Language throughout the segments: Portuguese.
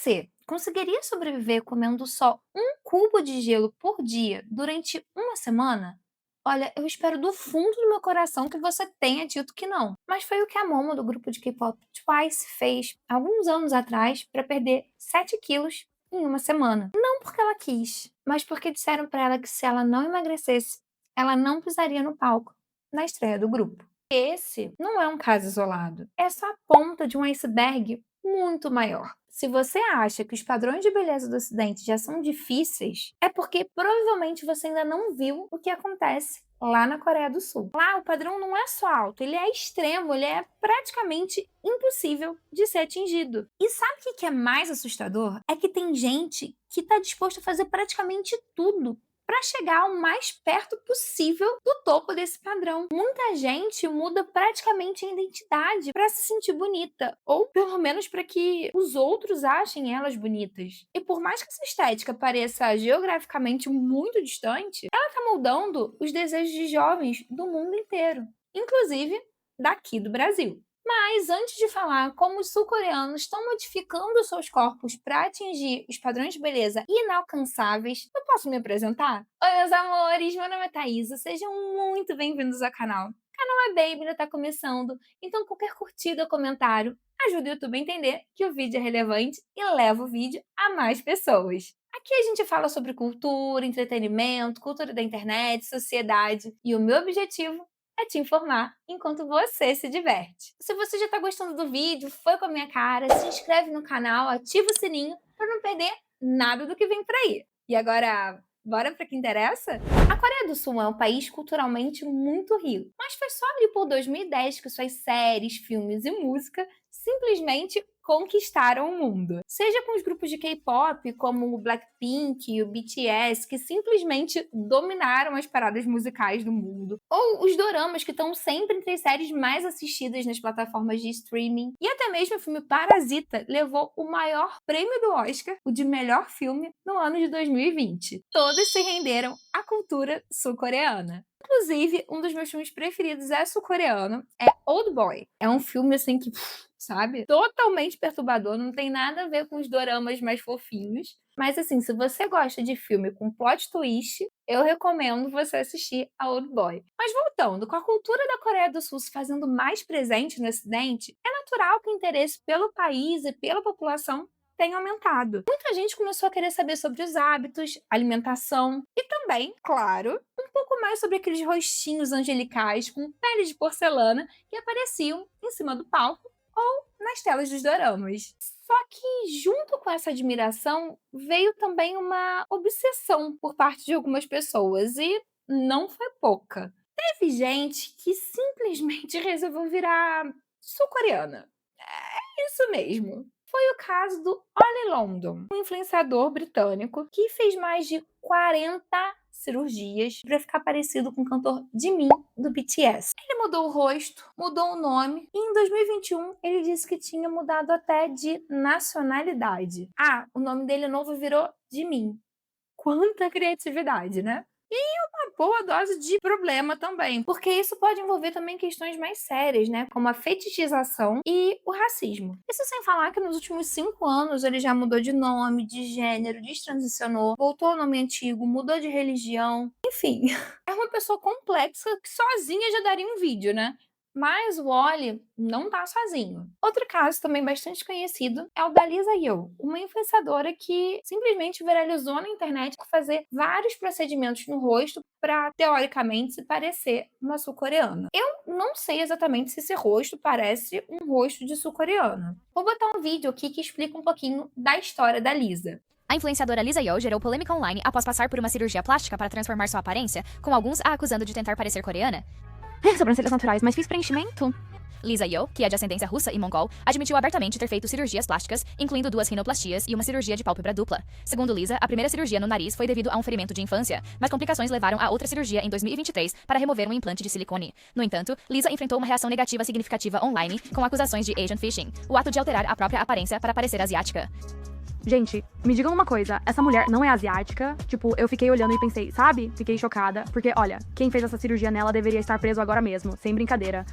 Você conseguiria sobreviver comendo só um cubo de gelo por dia durante uma semana? Olha, eu espero do fundo do meu coração que você tenha dito que não. Mas foi o que a Momo do grupo de K-pop Twice fez alguns anos atrás para perder 7 quilos em uma semana. Não porque ela quis, mas porque disseram para ela que se ela não emagrecesse, ela não pisaria no palco na estreia do grupo. Esse não é um caso isolado, é só a ponta de um iceberg muito maior. Se você acha que os padrões de beleza do Ocidente já são difíceis, é porque provavelmente você ainda não viu o que acontece lá na Coreia do Sul. Lá o padrão não é só alto, ele é extremo, ele é praticamente impossível de ser atingido. E sabe o que é mais assustador? É que tem gente que está disposta a fazer praticamente tudo para chegar o mais perto possível do topo desse padrão. Muita gente muda praticamente a identidade para se sentir bonita, ou pelo menos para que os outros achem elas bonitas. E por mais que essa estética pareça geograficamente muito distante, ela está moldando os desejos de jovens do mundo inteiro, inclusive daqui do Brasil. Mas antes de falar como os sul-coreanos estão modificando seus corpos para atingir os padrões de beleza inalcançáveis, eu posso me apresentar? Oi, meus amores, meu nome é Thaisa, sejam muito bem-vindos ao canal. O canal é Baby, ainda está começando, então qualquer curtida ou comentário ajuda o YouTube a entender que o vídeo é relevante e leva o vídeo a mais pessoas. Aqui a gente fala sobre cultura, entretenimento, cultura da internet, sociedade, e o meu objetivo é te informar enquanto você se diverte. Se você já está gostando do vídeo, foi com a minha cara, se inscreve no canal, ativa o sininho para não perder nada do que vem por aí. E agora, bora para o que interessa? A Coreia do Sul é um país culturalmente muito rico, mas foi só ali por 2010 que suas séries, filmes e música simplesmente conquistaram o mundo. Seja com os grupos de K-pop, como o Blackpink e o BTS, que simplesmente dominaram as paradas musicais do mundo, ou os doramas, que estão sempre entre as séries mais assistidas nas plataformas de streaming, e até mesmo o filme Parasita levou o maior prêmio do Oscar, o de melhor filme, no ano de 2020. Todos se renderam à cultura sul-coreana. Inclusive, um dos meus filmes preferidos é sul-coreano, é Old Boy. É um filme assim que, sabe, totalmente perturbador, não tem nada a ver com os doramas mais fofinhos. Mas assim, se você gosta de filme com plot twist, eu recomendo você assistir a Old Boy. Mas voltando, com a cultura da Coreia do Sul se fazendo mais presente no Ocidente, é natural que o interesse pelo país e pela população tenha aumentado. Muita gente começou a querer saber sobre os hábitos, alimentação e também, claro, um pouco mais sobre aqueles rostinhos angelicais com pele de porcelana que apareciam em cima do palco ou nas telas dos doramas. Só que, junto com essa admiração, veio também uma obsessão por parte de algumas pessoas, e não foi pouca. Teve gente que simplesmente resolveu virar sul-coreana. É isso mesmo. Foi o caso do Oli London, um influenciador britânico que fez mais de 40 cirurgias para ficar parecido com o cantor Jimin do BTS. Ele mudou o rosto, mudou o nome e em 2021 ele disse que tinha mudado até de nacionalidade. Ah, o nome dele novo virou Jimin. Quanta criatividade, né? Uma boa dose de problema também, porque isso pode envolver também questões mais sérias, né, como a fetichização e o racismo. Isso sem falar que nos últimos 5 anos ele já mudou de nome, de gênero, destransicionou, voltou ao nome antigo, mudou de religião, enfim. É uma pessoa complexa que sozinha já daria um vídeo, né? Mas o Oli não tá sozinho. Outro caso também bastante conhecido é o da Lisa Yeoh, uma influenciadora que simplesmente viralizou na internet por fazer vários procedimentos no rosto para, teoricamente, se parecer uma sul-coreana. Eu não sei exatamente se esse rosto parece um rosto de sul-coreana. Vou botar um vídeo aqui que explica um pouquinho da história da Lisa. A influenciadora Lisa Yeoh gerou polêmica online após passar por uma cirurgia plástica para transformar sua aparência, com alguns a acusando de tentar parecer coreana. Sobrancelhas naturais, mas fiz preenchimento. Lisa Yeoh, que é de ascendência russa e mongol, admitiu abertamente ter feito cirurgias plásticas, incluindo 2 rinoplastias e uma cirurgia de pálpebra dupla. Segundo Lisa, a primeira cirurgia no nariz foi devido a um ferimento de infância, mas complicações levaram a outra cirurgia em 2023 para remover um implante de silicone. No entanto, Lisa enfrentou uma reação negativa significativa online com acusações de Asian phishing, o ato de alterar a própria aparência para parecer asiática. Gente, me digam uma coisa, essa mulher não é asiática? Tipo, eu fiquei olhando e pensei, sabe? Fiquei chocada, porque olha, quem fez essa cirurgia nela deveria estar preso agora mesmo, sem brincadeira.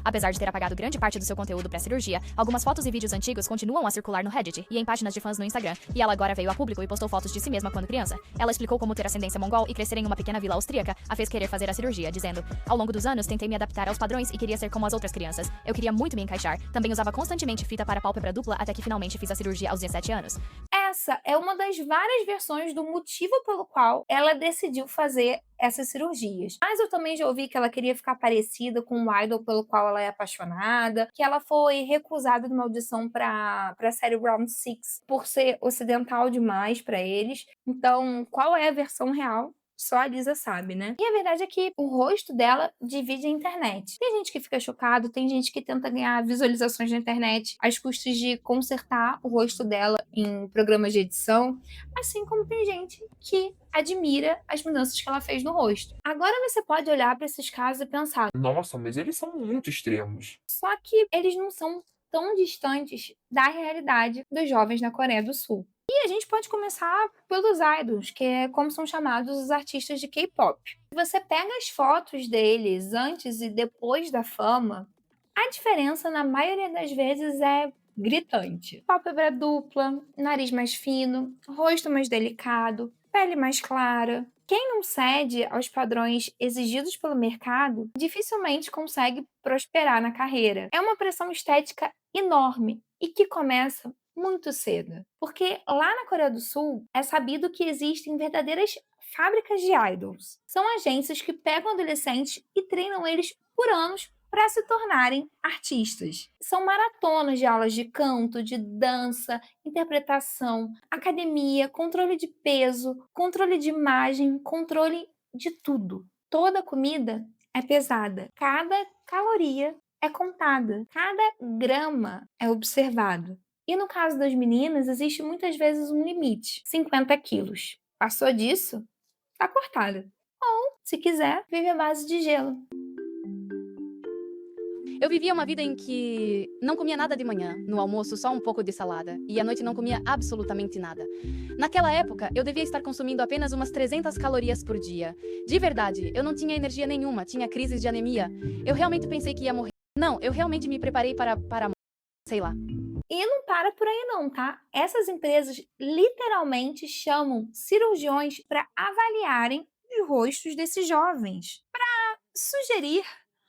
Apesar de ter apagado grande parte do seu conteúdo pré-cirurgia, algumas fotos e vídeos antigos continuam a circular no Reddit e em páginas de fãs no Instagram, e ela agora veio a público e postou fotos de si mesma quando criança. Ela explicou como ter ascendência mongol e crescer em uma pequena vila austríaca a fez querer fazer a cirurgia, dizendo: ao longo dos anos tentei me adaptar aos padrões e queria ser como as outras crianças. Eu queria muito me encaixar. Também usava constantemente fita para pálpebra dupla até que finalmente fiz a cirurgia aos 17 anos. Essa é uma das várias versões do motivo pelo qual ela decidiu fazer essas cirurgias. Mas eu também já ouvi que ela queria ficar parecida com um idol pelo qual ela é apaixonada, que ela foi recusada numa audição para a série Round Six por ser ocidental demais para eles. Então, qual é a versão real? Só a Lisa sabe, né? E a verdade é que o rosto dela divide a internet. Tem gente que fica chocado, tem gente que tenta ganhar visualizações na internet às custas de consertar o rosto dela em programas de edição, assim como tem gente que admira as mudanças que ela fez no rosto. Agora você pode olhar para esses casos e pensar: Nossa, mas eles são muito extremos. só que eles não são tão distantes da realidade dos jovens na Coreia do Sul. E a gente pode começar pelos idols, que é como são chamados os artistas de K-pop. Se você pega as fotos deles antes e depois da fama, a diferença na maioria das vezes é gritante. Pálpebra dupla, nariz mais fino, rosto mais delicado, pele mais clara. Quem não cede aos padrões exigidos pelo mercado dificilmente consegue prosperar na carreira. É uma pressão estética enorme e que começa muito cedo. Porque lá na Coreia do Sul é sabido que existem verdadeiras fábricas de idols. São agências que pegam adolescentes e treinam eles por anos para se tornarem artistas. São maratonas de aulas de canto, de dança, interpretação, academia, controle de peso, controle de imagem, controle de tudo. Toda comida é pesada. Cada caloria é contada. Cada grama é observado. E no caso das meninas, existe muitas vezes um limite: 50 quilos. Passou disso, tá cortada. Ou, se quiser, vive à base de gelo. Eu vivia uma vida em que não comia nada de manhã, no almoço só um pouco de salada, e à noite não comia absolutamente nada. Naquela época, eu devia estar consumindo apenas umas 300 calorias por dia. De verdade, eu não tinha energia nenhuma, tinha crises de anemia. Eu realmente pensei que ia morrer. Não, eu realmente me preparei para sei lá. E não para por aí não, tá? Essas empresas literalmente chamam cirurgiões para avaliarem os rostos desses jovens, para sugerir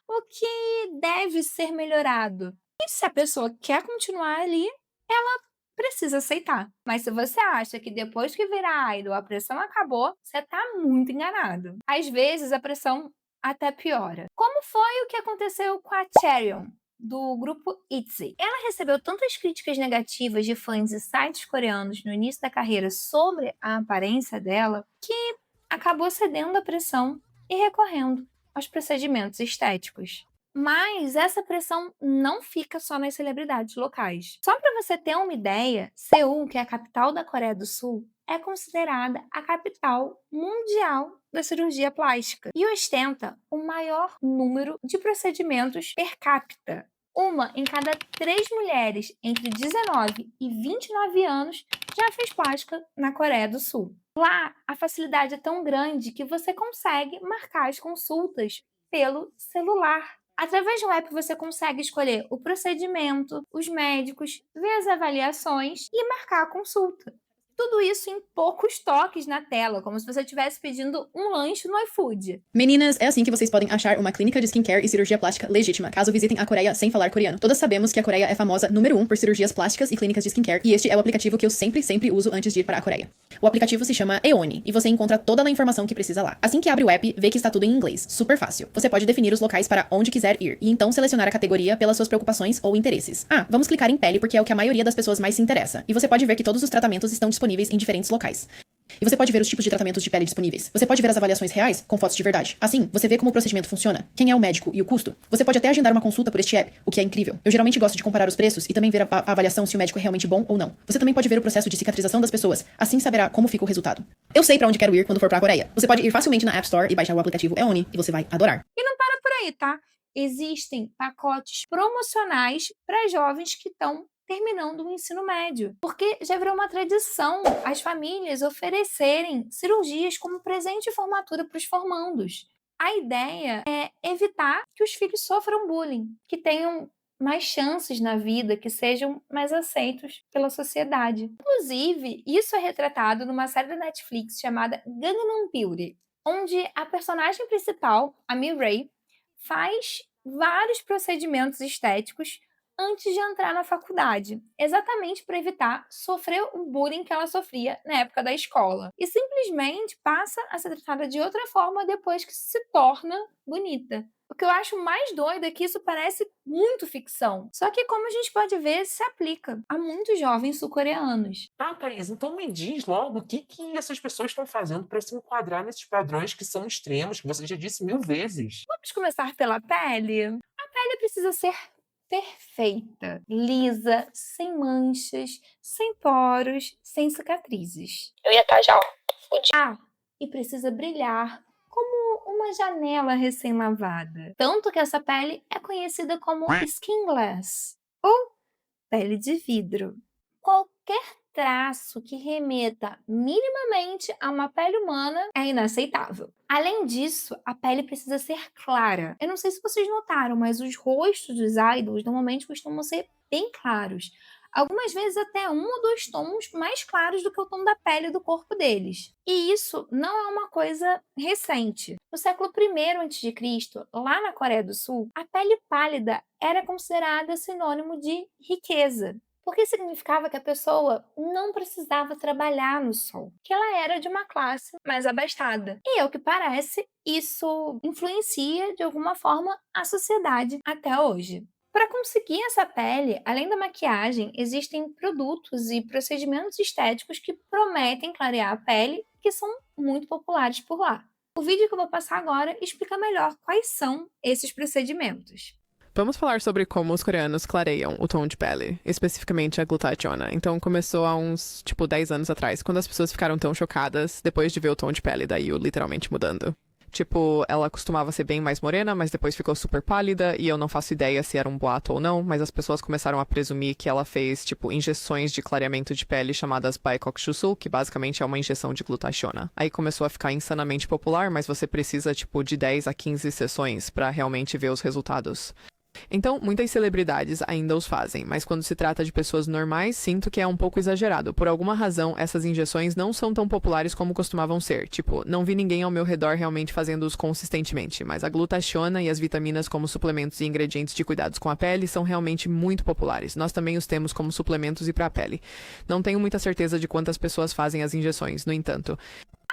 o que deve ser melhorado. E se a pessoa quer continuar ali, ela precisa aceitar. Mas se você acha que depois que virar idol a pressão acabou, você tá muito enganado. Às vezes a pressão até piora. Como foi o que aconteceu com a Chaeryeon, do grupo ITZY. Ela recebeu tantas críticas negativas de fãs e sites coreanos no início da carreira sobre a aparência dela que acabou cedendo à pressão e recorrendo aos procedimentos estéticos. Mas essa pressão não fica só nas celebridades locais. Só para você ter uma ideia, Seul, que é a capital da Coreia do Sul, é considerada a capital mundial da cirurgia plástica e ostenta o maior número de procedimentos per capita. Uma em cada 3 mulheres entre 19 e 29 anos já fez plástica na Coreia do Sul. Lá, a facilidade é tão grande que você consegue marcar as consultas pelo celular. Através de um app você consegue escolher o procedimento, os médicos, ver as avaliações e marcar a consulta. Tudo isso em poucos toques na tela, como se você estivesse pedindo um lanche no iFood. Meninas, é assim que vocês podem achar uma clínica de skincare e cirurgia plástica legítima, caso visitem a Coreia sem falar coreano. Todas sabemos que a Coreia é famosa número 1 por cirurgias plásticas e clínicas de skincare, e este é o aplicativo que eu sempre uso antes de ir para a Coreia. O aplicativo se chama Eone, e você encontra toda a informação que precisa lá. Assim que abre o app, vê que está tudo em inglês, super fácil. Você pode definir os locais para onde quiser ir, e então selecionar a categoria pelas suas preocupações ou interesses. Vamos clicar em pele porque é o que a maioria das pessoas mais se interessa, e você pode ver que todos os tratamentos estão disponíveis em diferentes locais. E você pode ver os tipos de tratamentos de pele disponíveis. Você pode ver as avaliações reais, com fotos de verdade. Assim, você vê como o procedimento funciona, quem é o médico e o custo. Você pode até agendar uma consulta por este app, o que é incrível. Eu geralmente gosto de comparar os preços e também ver a avaliação se o médico é realmente bom ou não. Você também pode ver o processo de cicatrização das pessoas, assim saberá como fica o resultado. Eu sei pra onde quero ir quando for pra Coreia. Você pode ir facilmente na App Store e baixar o aplicativo Eone, e você vai adorar. E não para por aí, tá? Existem pacotes promocionais para jovens que estão terminando o ensino médio, porque já virou uma tradição as famílias oferecerem cirurgias como presente de formatura para os formandos. A ideia é evitar que os filhos sofram bullying, que tenham mais chances na vida, que sejam mais aceitos pela sociedade. Inclusive, isso é retratado numa série da Netflix chamada Gangnam Beauty, onde a personagem principal, a Mirai, faz vários procedimentos estéticos antes de entrar na faculdade, exatamente para evitar sofrer o bullying que ela sofria na época da escola. E simplesmente passa a ser tratada de outra forma depois que se torna bonita. O que eu acho mais doido é que isso parece muito ficção. Só que, como a gente pode ver, se aplica a muitos jovens sul-coreanos. Ah, Thaís, então me diz logo o que essas pessoas estão fazendo para se enquadrar nesses padrões que são extremos, que você já disse 1000 vezes. Vamos começar pela pele? A pele precisa ser perfeita, lisa, sem manchas, sem poros, sem cicatrizes. Eu ia estar já, Ah, e precisa brilhar como uma janela recém-lavada. Tanto que essa pele é conhecida como skin glass, ou pele de vidro. Qualquer traço que remeta minimamente a uma pele humana é inaceitável. Além disso, a pele precisa ser clara. Eu não sei se vocês notaram, mas os rostos dos idols normalmente costumam ser bem claros. Algumas vezes até 1 ou 2 tons mais claros do que o tom da pele do corpo deles. E isso não é uma coisa recente. No século I a.C., lá na Coreia do Sul, a pele pálida era considerada sinônimo de riqueza, porque significava que a pessoa não precisava trabalhar no sol, que ela era de uma classe mais abastada. E, ao que parece, isso influencia de alguma forma a sociedade até hoje. Para conseguir essa pele, além da maquiagem, existem produtos e procedimentos estéticos que prometem clarear a pele, que são muito populares por lá. O vídeo que eu vou passar agora explica melhor quais são esses procedimentos. Vamos falar sobre como os coreanos clareiam o tom de pele, especificamente a glutationa. Então começou há uns, 10 anos atrás, quando as pessoas ficaram tão chocadas depois de ver o tom de pele da Yu literalmente mudando. Ela costumava ser bem mais morena, mas depois ficou super pálida, e eu não faço ideia se era um boato ou não, mas as pessoas começaram a presumir que ela fez, injeções de clareamento de pele chamadas Baekokjusul, que basicamente é uma injeção de glutationa. Aí começou a ficar insanamente popular, mas você precisa, de 10 a 15 sessões pra realmente ver os resultados. Então, muitas celebridades ainda os fazem, mas quando se trata de pessoas normais, sinto que é um pouco exagerado. Por alguma razão, essas injeções não são tão populares como costumavam ser. Não vi ninguém ao meu redor realmente fazendo-os consistentemente, mas a glutationa e as vitaminas como suplementos e ingredientes de cuidados com a pele são realmente muito populares. Nós também os temos como suplementos e para a pele. Não tenho muita certeza de quantas pessoas fazem as injeções, no entanto.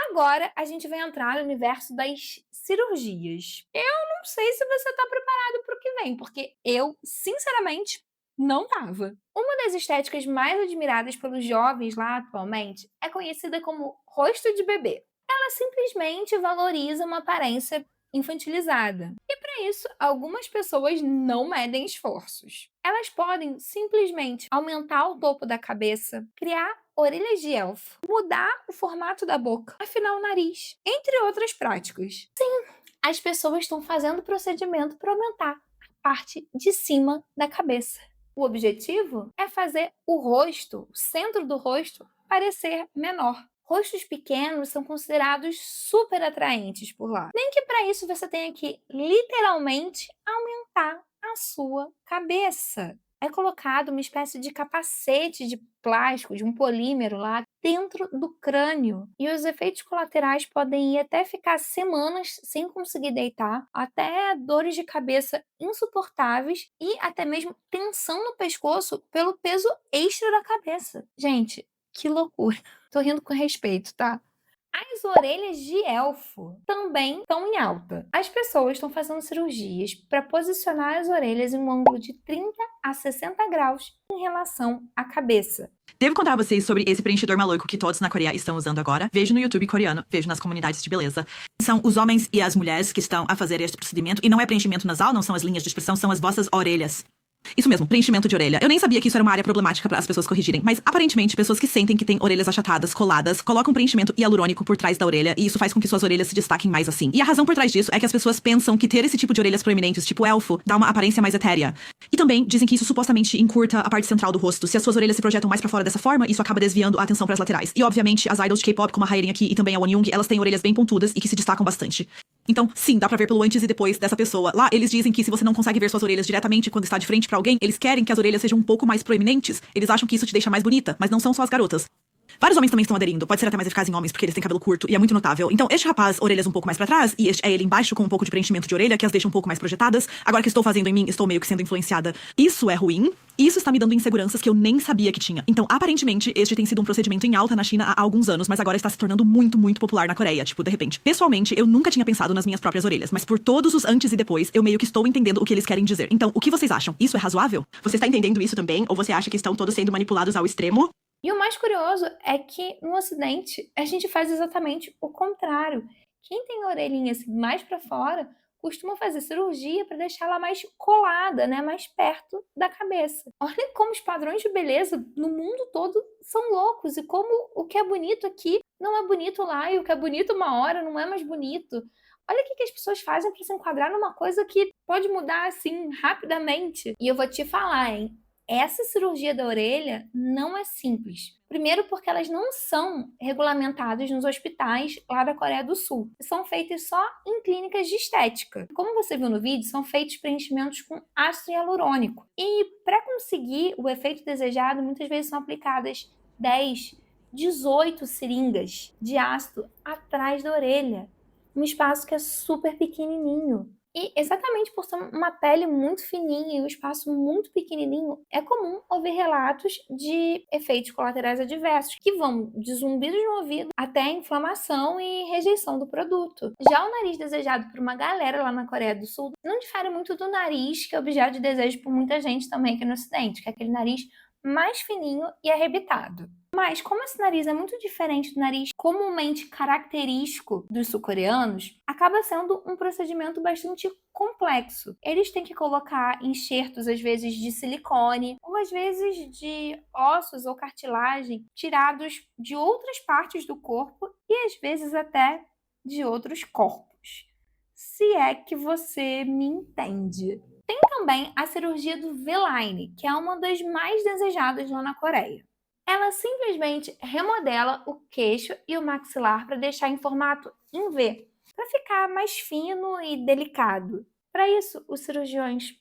Agora a gente vai entrar no universo das cirurgias. Eu não sei se você está preparado para o que vem, porque eu, sinceramente, não estava. Uma das estéticas mais admiradas pelos jovens lá atualmente é conhecida como rosto de bebê. Ela simplesmente valoriza uma aparência infantilizada. E para isso, algumas pessoas não medem esforços. Elas podem simplesmente aumentar o topo da cabeça, criar orelhas de elfo, mudar o formato da boca, afinar o nariz, entre outras práticas. Sim, as pessoas estão fazendo o procedimento para aumentar a parte de cima da cabeça. O objetivo é fazer o rosto, o centro do rosto, parecer menor. Rostos pequenos são considerados super atraentes por lá. Nem que para isso você tenha que, literalmente, aumentar a sua cabeça. É colocado uma espécie de capacete de plástico, de um polímero lá, dentro do crânio. E os efeitos colaterais podem ir até ficar semanas sem conseguir deitar, até dores de cabeça insuportáveis e até mesmo tensão no pescoço pelo peso extra da cabeça. Gente, que loucura. Tô rindo com respeito, tá? As orelhas de elfo também estão em alta. As pessoas estão fazendo cirurgias para posicionar as orelhas em um ângulo de 30 a 60 graus em relação à cabeça. Devo contar a vocês sobre esse preenchedor maluco que todos na Coreia estão usando agora. Vejo no YouTube coreano, vejo nas comunidades de beleza. São os homens e as mulheres que estão a fazer este procedimento. E não é preenchimento nasal, não são as linhas de expressão, são as vossas orelhas. Isso mesmo, preenchimento de orelha. Eu nem sabia que isso era uma área problemática para as pessoas corrigirem, mas aparentemente pessoas que sentem que têm orelhas achatadas, coladas, colocam preenchimento hialurônico por trás da orelha e isso faz com que suas orelhas se destaquem mais assim. E a razão por trás disso é que as pessoas pensam que ter esse tipo de orelhas proeminentes, tipo elfo, dá uma aparência mais etérea. E também dizem que isso supostamente encurta a parte central do rosto. Se as suas orelhas se projetam mais pra fora dessa forma, isso acaba desviando a atenção pras laterais. E obviamente as idols de K-pop, como a Haerin aqui e também a Wonyoung, elas têm orelhas bem pontudas e que se destacam bastante. Então, sim, dá pra ver pelo antes e depois dessa pessoa. Lá, eles dizem que se você não consegue ver suas orelhas diretamente quando está de frente pra alguém, eles querem que as orelhas sejam um pouco mais proeminentes. Eles acham que isso te deixa mais bonita, mas não são só as garotas. Vários homens também estão aderindo. Pode ser até mais eficaz em homens, porque eles têm cabelo curto e é muito notável. Então, este rapaz, orelhas um pouco mais pra trás, e este é ele embaixo com um pouco de preenchimento de orelha, que as deixa um pouco mais projetadas. Agora que estou fazendo em mim, estou meio que sendo influenciada. Isso é ruim. Isso está me dando inseguranças que eu nem sabia que tinha. Então, aparentemente, este tem sido um procedimento em alta na China há alguns anos, mas agora está se tornando muito, muito popular na Coreia, tipo, de repente. Pessoalmente, eu nunca tinha pensado nas minhas próprias orelhas, mas por todos os antes e depois, eu meio que estou entendendo o que eles querem dizer. Então, o que vocês acham? Isso é razoável? Você está entendendo isso também? Ou você acha que estão todos sendo manipulados ao extremo? E o mais curioso é que no Ocidente a gente faz exatamente o contrário. Quem tem a orelhinha assim, mais para fora costuma fazer cirurgia para deixá-la mais colada, né, mais perto da cabeça. Olha como os padrões de beleza no mundo todo são loucos e como o que é bonito aqui não é bonito lá e o que é bonito uma hora não é mais bonito. Olha o que as pessoas fazem para se enquadrar numa coisa que pode mudar assim rapidamente. E eu vou te falar, hein? Essa cirurgia da orelha não é simples. Primeiro porque elas não são regulamentadas nos hospitais lá da Coreia do Sul. São feitas só em clínicas de estética. Como você viu no vídeo, são feitos preenchimentos com ácido hialurônico. E para conseguir o efeito desejado, muitas vezes são aplicadas 10, 18 seringas de ácido atrás da orelha. Um espaço que é super pequenininho. E exatamente por ser uma pele muito fininha e um espaço muito pequenininho, é comum ouvir relatos de efeitos colaterais adversos, que vão de zumbidos no ouvido até inflamação e rejeição do produto. Já o nariz desejado por uma galera lá na Coreia do Sul não difere muito do nariz que é objeto de desejo por muita gente também aqui no Ocidente, que é aquele nariz mais fininho e arrebitado. Mas, como esse nariz é muito diferente do nariz comumente característico dos sul-coreanos, acaba sendo um procedimento bastante complexo. Eles têm que colocar enxertos, às vezes de silicone, ou às vezes de ossos ou cartilagem tirados de outras partes do corpo e às vezes até de outros corpos. Se é que você me entende. Tem também a cirurgia do V-Line, que é uma das mais desejadas lá na Coreia. Ela simplesmente remodela o queixo e o maxilar para deixar em formato em V, para ficar mais fino e delicado. Para isso, os cirurgiões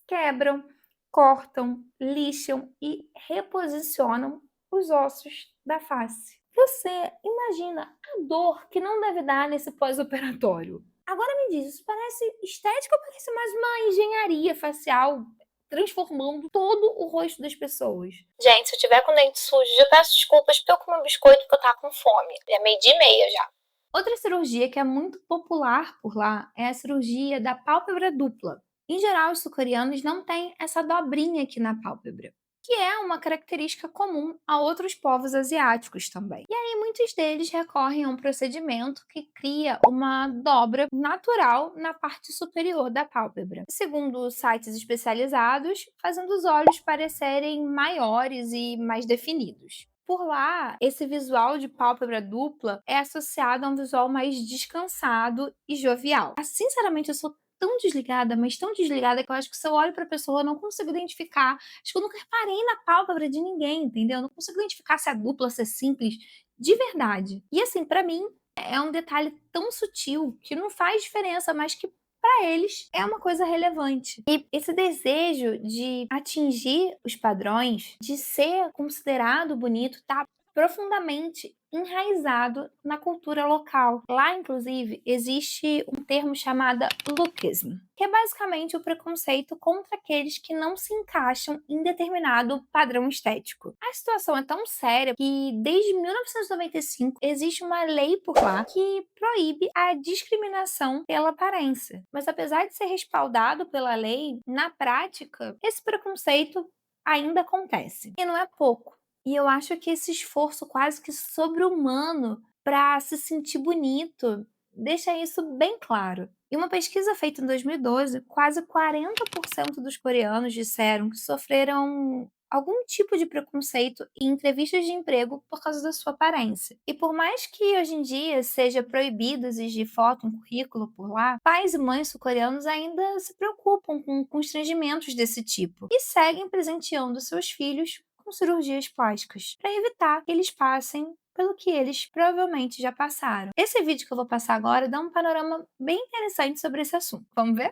quebram, cortam, lixam e reposicionam os ossos da face. Você imagina a dor que não deve dar nesse pós-operatório. Agora me diz, isso parece estética ou parece mais uma engenharia facial transformando todo o rosto das pessoas? Gente, se eu tiver com dente sujo, eu peço desculpas porque eu comi um biscoito porque eu tava com fome. É 12:30 já. Outra cirurgia que é muito popular por lá é a cirurgia da pálpebra dupla. Em geral, os sul-coreanos não têm essa dobrinha aqui na pálpebra, que é uma característica comum a outros povos asiáticos também. E aí muitos deles recorrem a um procedimento que cria uma dobra natural na parte superior da pálpebra, segundo sites especializados, fazendo os olhos parecerem maiores e mais definidos. Por lá, esse visual de pálpebra dupla é associado a um visual mais descansado e jovial. Sinceramente, eu sou tão desligada, mas tão desligada que eu acho que se eu olho pra pessoa, eu não consigo identificar. Acho que eu nunca reparei na pálpebra de ninguém, entendeu? Eu não consigo identificar se é dupla, se é simples, de verdade. E assim, pra mim, é um detalhe tão sutil que não faz diferença, mas que para eles é uma coisa relevante. E esse desejo de atingir os padrões, de ser considerado bonito, tá profundamente enraizado na cultura local. Lá, inclusive, existe um termo chamado lookism, que é basicamente o preconceito contra aqueles que não se encaixam em determinado padrão estético. A situação é tão séria que, desde 1995, existe uma lei por lá que proíbe a discriminação pela aparência. Mas, apesar de ser respaldado pela lei, na prática, esse preconceito ainda acontece. E não é pouco. E eu acho que esse esforço quase que sobre-humano para se sentir bonito deixa isso bem claro. Em uma pesquisa feita em 2012, quase 40% dos coreanos disseram que sofreram algum tipo de preconceito em entrevistas de emprego por causa da sua aparência. E por mais que hoje em dia seja proibido exigir foto em currículo por lá, pais e mães sul-coreanos ainda se preocupam com constrangimentos desse tipo e seguem presenteando seus filhos com cirurgias plásticas, para evitar que eles passem pelo que eles provavelmente já passaram. Esse vídeo que eu vou passar agora dá um panorama bem interessante sobre esse assunto. Vamos ver?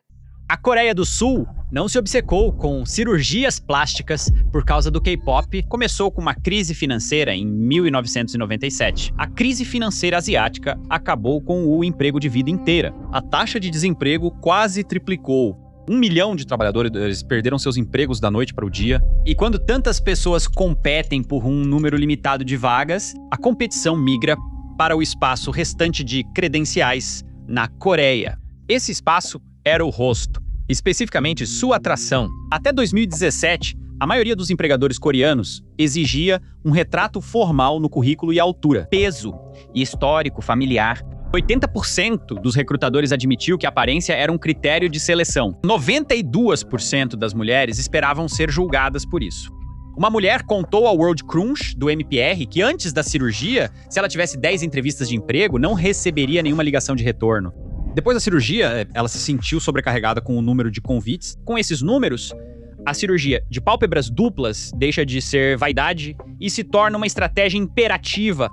A Coreia do Sul não se obcecou com cirurgias plásticas por causa do K-pop. Começou com uma crise financeira em 1997. A crise financeira asiática acabou com o emprego de vida inteira. A taxa de desemprego quase triplicou. 1 milhão de trabalhadores perderam seus empregos da noite para o dia. E quando tantas pessoas competem por um número limitado de vagas, a competição migra para o espaço restante de credenciais na Coreia. Esse espaço era o rosto, especificamente sua atração. Até 2017, a maioria dos empregadores coreanos exigia um retrato formal no currículo e altura, peso e histórico familiar. 80% dos recrutadores admitiu que a aparência era um critério de seleção. 92% das mulheres esperavam ser julgadas por isso. Uma mulher contou ao World Crunch, do MPR, que antes da cirurgia, se ela tivesse 10 entrevistas de emprego, não receberia nenhuma ligação de retorno. Depois da cirurgia, ela se sentiu sobrecarregada com o número de convites. Com esses números, a cirurgia de pálpebras duplas deixa de ser vaidade e se torna uma estratégia imperativa.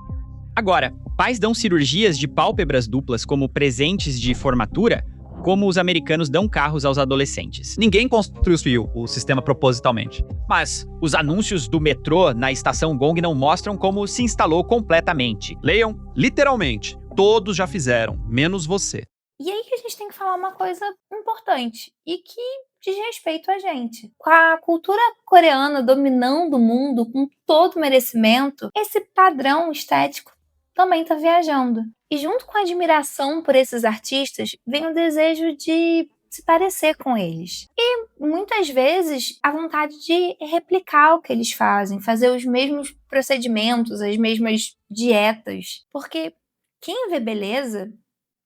Agora, pais dão cirurgias de pálpebras duplas como presentes de formatura, como os americanos dão carros aos adolescentes. Ninguém construiu o sistema propositalmente. Mas os anúncios do metrô na estação Gong não mostram como se instalou completamente. Leiam, literalmente, todos já fizeram, menos você. E aí que a gente tem que falar uma coisa importante e que diz respeito a gente. Com a cultura coreana dominando o mundo com todo merecimento, esse padrão estético também tá viajando. E junto com a admiração por esses artistas, vem o desejo de se parecer com eles. E muitas vezes a vontade de replicar o que eles fazem, fazer os mesmos procedimentos, as mesmas dietas. Porque quem vê beleza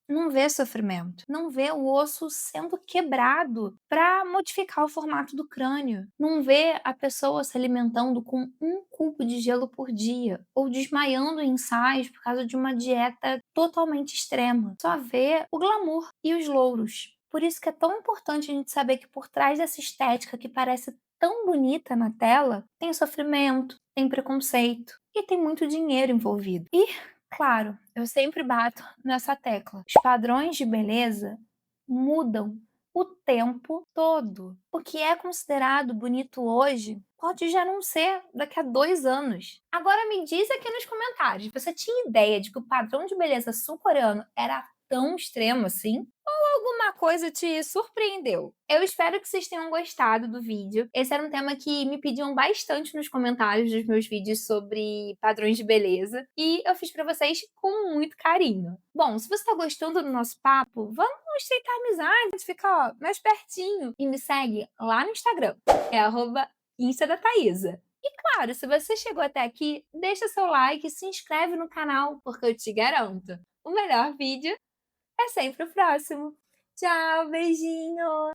não vê sofrimento, não vê o osso sendo quebrado para modificar o formato do crânio, não vê a pessoa se alimentando com 1 cubo de gelo por dia ou desmaiando em ensaios por causa de uma dieta totalmente extrema. Só vê o glamour e os louros. Por isso que é tão importante a gente saber que por trás dessa estética que parece tão bonita na tela, tem sofrimento, tem preconceito e tem muito dinheiro envolvido. E claro, eu sempre bato nessa tecla. Os padrões de beleza mudam o tempo todo. O que é considerado bonito hoje pode já não ser daqui a 2 anos. Agora me diz aqui nos comentários, você tinha ideia de que o padrão de beleza sul-coreano era tão extremo assim? Ou alguma coisa te surpreendeu? Eu espero que vocês tenham gostado do vídeo. Esse era um tema que me pediam bastante nos comentários dos meus vídeos sobre padrões de beleza. E eu fiz pra vocês com muito carinho. Bom, se você tá gostando do nosso papo, vamos estreitar a amizade, ficar mais pertinho. E me segue lá no Instagram. É @Insta da Thaisa. E claro, se você chegou até aqui, deixa seu like e se inscreve no canal, porque eu te garanto, o melhor vídeo é sempre o próximo. Tchau, beijinho!